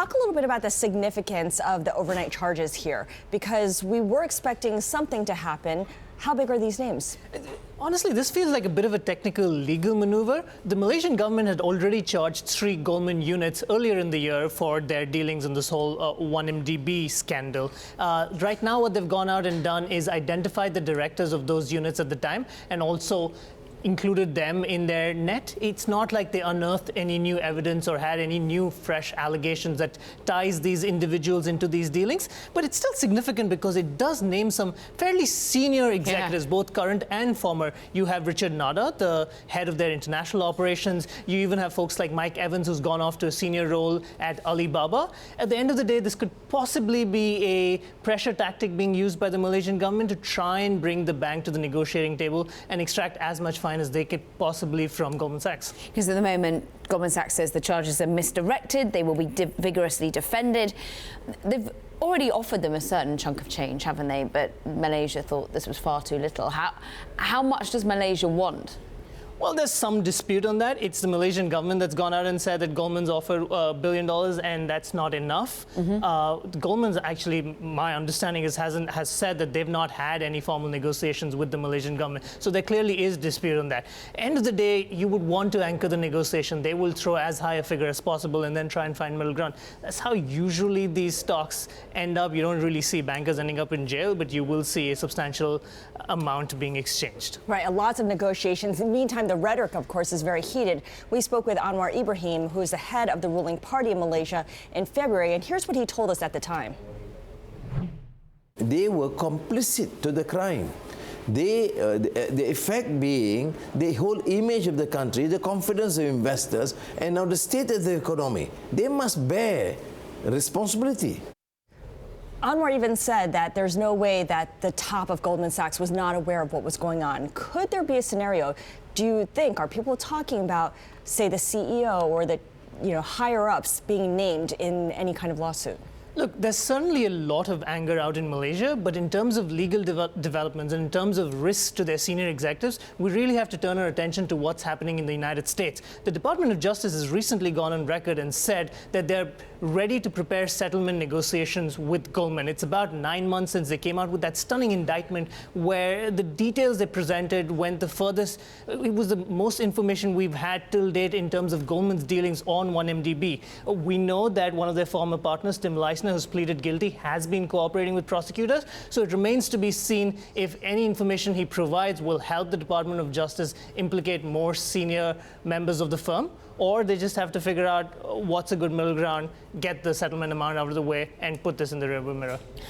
Talk a little bit about the significance of the overnight charges here, because we were expecting something to happen. How big are these names? Honestly, this feels like a bit of a technical legal maneuver. The Malaysian government had already charged 3 Goldman units earlier in the year for their dealings in this whole 1MDB scandal. Right now, what they've gone out and done is identify the directors of those units at the time and also included them in their net. It's not like they unearthed any new evidence or had any new fresh allegations that ties these individuals into these dealings. But it's still significant because it does name some fairly senior executives, both current and former. You have Richard Nada, the head of their international operations. You even have folks like Mike Evans, who's gone off to a senior role at Alibaba. At the end of the day, this could possibly be a pressure tactic being used by the Malaysian government to try and bring the bank to the negotiating table and extract as much fine as they could possibly from Goldman Sachs. Because at the moment, Goldman Sachs says the charges are misdirected. They will be vigorously defended. They've already offered them a certain chunk of change, haven't they? But Malaysia thought this was far too little. How much does Malaysia want? Well, there's some dispute on that. It's the Malaysian government that's gone out and said that Goldman's offered $1 billion, and that's not enough. Goldman's actually, my understanding is, has said that they've not had any formal negotiations with the Malaysian government. So there clearly is dispute on that. End of the day, you would want to anchor the negotiation. They will throw as high a figure as possible and then try and find middle ground. That's how usually these talks end up. You don't really see bankers ending up in jail, but you will see a substantial amount being exchanged. Right, lots of negotiations. In the meantime, the rhetoric, of course, is very heated. We spoke with Anwar Ibrahim, who is the head of the ruling party in Malaysia, in February, and here's what he told us at the time. They were complicit to the crime. The effect being the whole image of the country, the confidence of investors, and now the state of the economy. They must bear responsibility. Anwar even said that there's no way that the top of Goldman Sachs was not aware of what was going on. Could there be a scenario? Do you think, are people talking about, say, the CEO or the higher ups being named in any kind of lawsuit? Look, there's certainly a lot of anger out in Malaysia, but in terms of legal developments and in terms of risks to their senior executives, we really have to turn our attention to what's happening in the United States. The Department of Justice has recently gone on record and said that they're ready to prepare settlement negotiations with Goldman. It's about 9 months since they came out with that stunning indictment where the details they presented went the furthest. It was the most information we've had till date in terms of Goldman's dealings on 1MDB. We know that one of their former partners, Tim Leissner, who's pleaded guilty, has been cooperating with prosecutors. So it remains to be seen if any information he provides will help the Department of Justice implicate more senior members of the firm, or they just have to figure out what's a good middle ground, get the settlement amount out of the way, and put this in the rearview mirror.